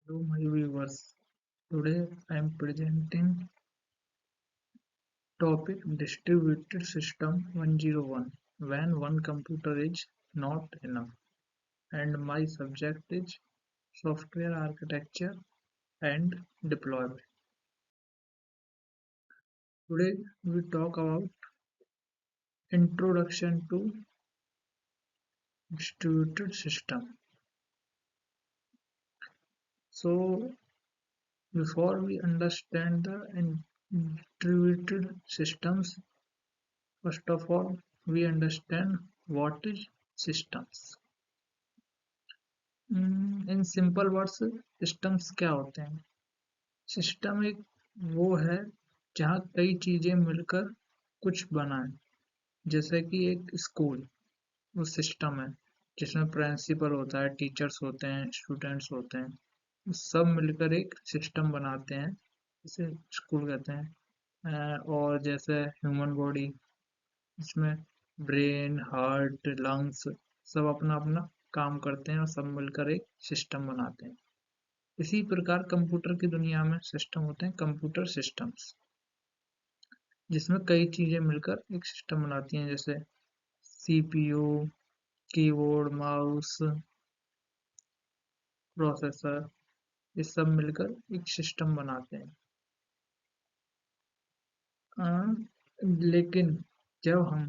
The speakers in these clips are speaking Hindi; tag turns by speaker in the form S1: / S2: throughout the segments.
S1: Hello, my viewers. Today I am presenting topic Distributed System 101 when one computer is not enough, and my subject is software architecture and deployment. Today we talk about introduction to distributed system. So before we understand the distributed systems, first of all we understand what is systems. In simple words systems क्या होते हैं? सिस्टम एक वो है जहाँ कई चीजें मिलकर कुछ बनाए, जैसे कि एक स्कूल वो सिस्टम है जिसमें प्रिंसिपल होता है, टीचर्स होते हैं, स्टूडेंट्स होते हैं, वो सब मिलकर एक सिस्टम बनाते हैं, इसे स्कूल कहते हैं। और जैसे ह्यूमन बॉडी, इसमें ब्रेन, हार्ट, लंग्स सब अपना अपना काम करते हैं और सब मिलकर एक सिस्टम बनाते हैं। इसी प्रकार कंप्यूटर की दुनिया में सिस्टम होते हैं, कंप्यूटर सिस्टम्स, जिसमें कई चीजें मिलकर एक सिस्टम बनाती हैं, जैसे सीपीयू, कीबोर्ड, माउस, प्रोसेसर, ये सब मिलकर एक सिस्टम बनाते हैं। लेकिन जब हम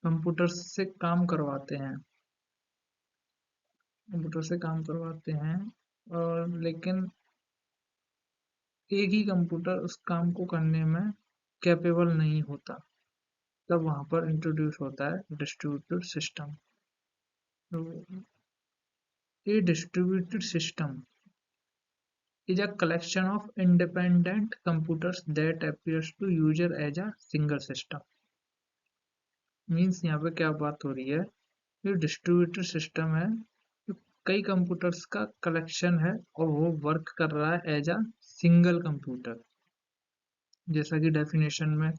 S1: कंप्यूटर से काम करवाते हैं और लेकिन एक ही कंप्यूटर उस काम को करने में कैपेबल नहीं होता, तब वहां पर इंट्रोड्यूस होता है डिस्ट्रीब्यूटेड सिस्टम। तो a distributed system is a collection of independent computers that appears to user as a single system। Means यहाँ पे क्या बात हो रही है, ये डिस्ट्रीब्यूटेड सिस्टम है, जो कई कंप्यूटर्स का कलेक्शन है और वो वर्क कर रहा है एज अ सिंगल कंप्यूटर। जैसा कि डेफिनेशन में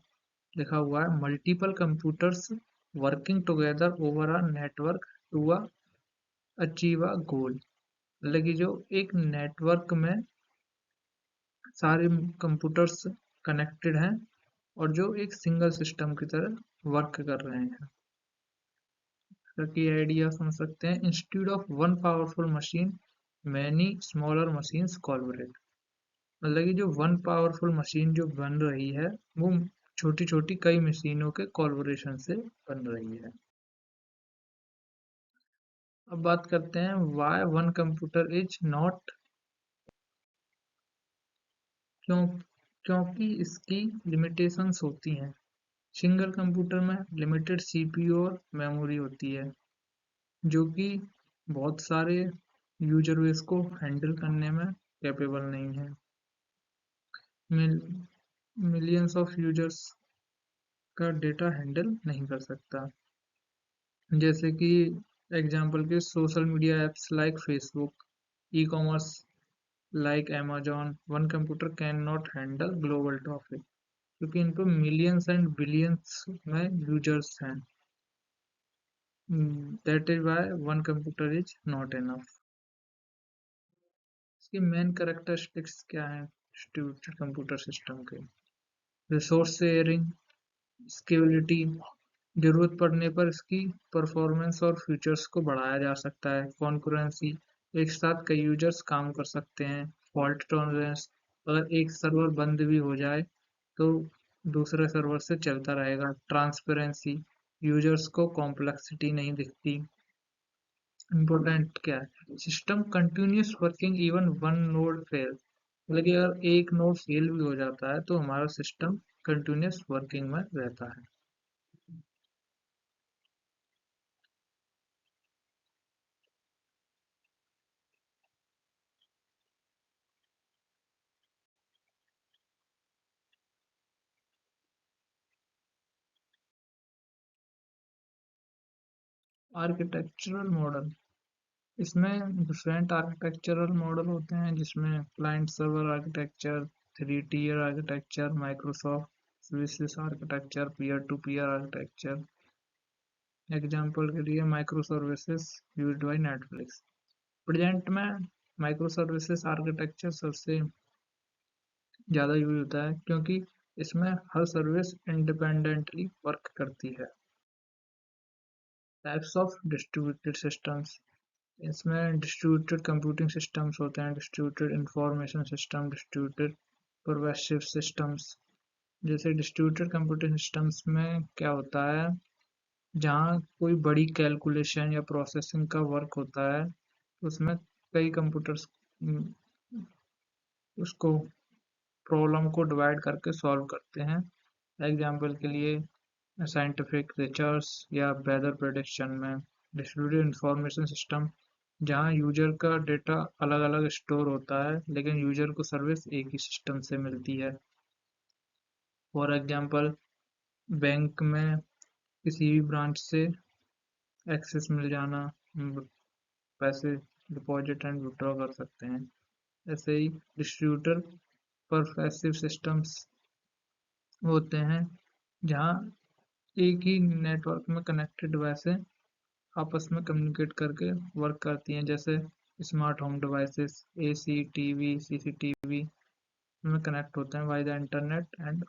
S1: लिखा हुआ है, multiple computers working together over a network to achieve a goal. मतलब कि जो एक नेटवर्क में सारे कंप्यूटर्स कनेक्टेड हैं और जो एक सिंगल सिस्टम की तरह वर्क कर रहे हैं। ताकि आइडिया समझ सकते हैं, institute of one powerful machine many smaller machines collaborate. मतलब कि जो वन पावरफुल मशीन जो बन रही है वो छोटी छोटी कई मशीनों के कोलैबोरेशन से बन रही है। अब बात करते हैं why one computer is not, क्यों क्योंकि इसकी लिमिटेशंस होती हैं। सिंगल कंप्यूटर में लिमिटेड सीपीयू और मेमोरी होती है, जो कि बहुत सारे यूजर बेस को हैंडल करने में कैपेबल नहीं है। मिलियंस ऑफ यूजर्स का डेटा हैंडल नहीं कर सकता। जैसे कि एग्जांपल के social media apps like Facebook, e commerce like Amazon, one computer can not handle global traffic, क्योंकि इन पर मिलियंस एंड बिलियंस में यूजर्स हैं। That is why one computer is not enough। इसकी मेन कैरेक्टरिस्टिक्स क्या है डिस्ट्रीब्यूटेड कंप्यूटर सिस्टम के? रिसोर्स शेयरिंग, स्केलेबिलिटी, जरूरत पड़ने पर इसकी परफॉर्मेंस और फीचर्स को बढ़ाया जा सकता है। कॉन्करेंसी, एक साथ कई यूजर्स काम कर सकते हैं। फॉल्ट टॉलरेंस, अगर एक सर्वर बंद भी हो जाए तो दूसरे सर्वर से चलता रहेगा। ट्रांसपेरेंसी, यूजर्स को कॉम्प्लेक्सिटी नहीं दिखती। इम्पोर्टेंट क्या है, system continuous working even one node fail. मतलब कि अगर एक नोड फेल भी हो जाता है तो हमारा सिस्टम कंटिन्यूस वर्किंग में रहता है। आर्किटेक्चरल मॉडल, इसमें डिफरेंट आर्किटेक्चरल मॉडल होते हैं, जिसमें client server architecture, three tier architecture, Microsoft services architecture, peer to peer architecture. Example के लिए micro services used by Netflix. Present में माइक्रो सर्विसेज आर्किटेक्चर सबसे ज़्यादा यूज होता है क्योंकि इसमें हर सर्विस इंडिपेंडेंटली वर्क करती है। टाइप्स ऑफ डिस्ट्रीब्यूटेड सिस्टम्स, इसमें डिस्ट्रीब्यूटेड कंप्यूटिंग सिस्टम्स होते हैं, distributed information system, distributed pervasive systems. जैसे डिस्ट्रीब्यूटेड कंप्यूटिंग सिस्टम्स में क्या होता है, जहाँ कोई बड़ी कैलकुलेशन या प्रोसेसिंग का वर्क होता है, उसमें कई कंप्यूटर्स उसको प्रॉब्लम को डिवाइड करके सॉल्व करते हैं। एग्जाम्पल के लिए साइंटिफिक रिसर्च या वेदर प्रेडिक्शन में। डिस्ट्रीब्यूटेड इंफॉर्मेशन सिस्टम, जहाँ यूजर का डेटा अलग अलग स्टोर होता है लेकिन यूजर को सर्विस एक ही सिस्टम से मिलती है। फॉर एग्जाम्पल, बैंक में किसी भी ब्रांच से एक्सेस मिल जाना, पैसे डिपॉजिट एंड विड्रॉ कर सकते हैं। ऐसे ही डिस्ट्रीब्यूटर परवेसिव सिस्टम्स होते हैं, जहाँ एक ही नेटवर्क में कनेक्टेड डिवाइसें आपस में कम्युनिकेट करके वर्क करती हैं, जैसे smart home devices, AC, TV, CCTV में कनेक्ट होते हैं by the internet and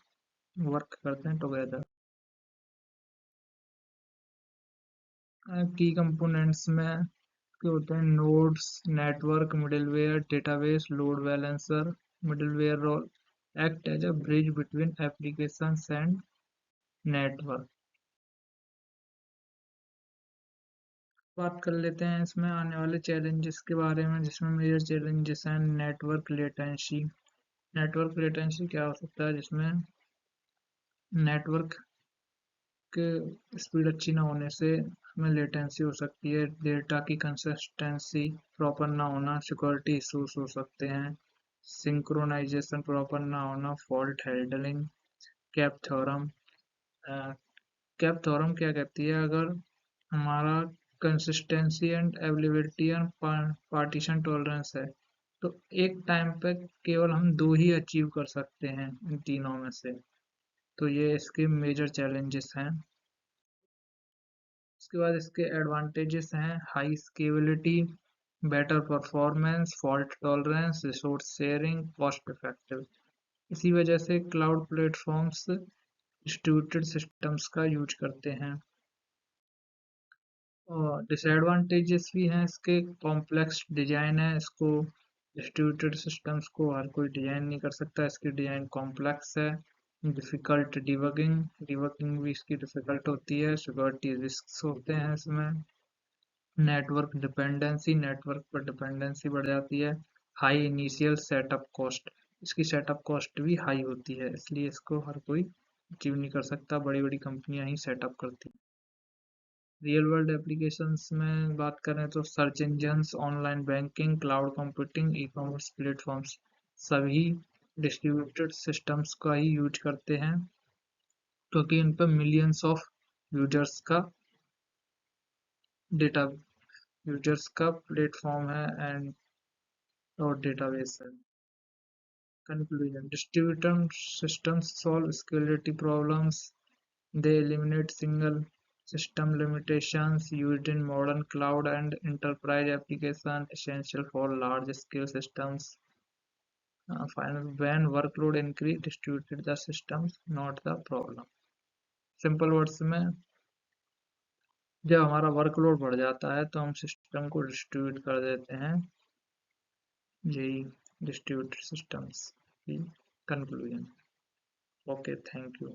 S1: work करते हैं टुगेदर। की कंपोनेंट्स में के होते हैं nodes, network, middleware, database, load balancer. Middleware role act as a bridge between applications and network. बात कर लेते हैं इसमें आने वाले चैलेंजेस के बारे में, जिसमें मेजर चैलेंजेस हैं नेटवर्क लेटेंसी। नेटवर्क लेटेंसी क्या हो सकता है, जिसमें नेटवर्क के स्पीड अच्छी ना होने से हमें लेटेंसी हो सकती है, डेटा की कंसिस्टेंसी प्रॉपर ना होना, सिक्योरिटी इश्यूज हो सकते हैं, सिंक्रोनाइजेशन प्रॉपर ना होना, fault handling. Cap theorem, cap theorem क्या कहती है, अगर हमारा consistency and availability and partition tolerance है, तो एक टाइम पे केवल हम दो ही अचीव कर सकते हैं इन तीनों में से। तो ये इसके मेजर चैलेंजेस हैं। उसके बाद इसके एडवांटेजेस हैं high scalability, better performance, fault tolerance, resource sharing, cost effective. इसी वजह से क्लाउड प्लेटफॉर्म्स डिस्ट्रीब्यूटेड सिस्टम्स का यूज करते हैं। और डिसएडवांटेजेस भी हैं इसके, कॉम्प्लेक्स डिजाइन है, इसको डिस्ट्रीब्यूटेड सिस्टम्स को हर कोई डिजाइन नहीं कर सकता, इसकी डिजाइन कॉम्प्लेक्स है। डिफिकल्ट डिबगिंग, डिबगिंग भी इसकी डिफिकल्ट होती है, सिक्योरिटी रिस्क होते हैं इसमें। नेटवर्क डिपेंडेंसी, नेटवर्क पर डिपेंडेंसी बढ़ जाती है। हाई इनिशियल सेटअप कॉस्ट, इसकी सेटअप कॉस्ट भी हाई होती है, इसलिए इसको हर कोई अचीव नहीं कर सकता, बड़ी बड़ी कंपनियां ही सेटअप करती हैं। रियल वर्ल्ड एप्लीकेशंस में बात करें तो search engines, online banking, cloud computing, e commerce platforms सभी डिस्ट्रीब्यूटेड सिस्टम्स का ही यूज करते हैं, क्योंकि इन पर मिलियंस ऑफ यूजर्स का डेटा यूजर्स का प्लेटफॉर्म है एंड और डेटाबेस है। Conclusion, distributed systems solve scalability problems. They eliminate single system limitations used in modern cloud and enterprise applications essential for large-scale systems. Finally, when workload increase, distributed the systems, not the problem. Simple words में, जब हमारा वर्कलोड बढ़ जाता है तो हम सिस्टम को डिस्ट्रीब्यूट कर देते हैं। यही डिस्ट्रीब्यूटेड सिस्टम्स की कंक्लूजन। Okay, thank you.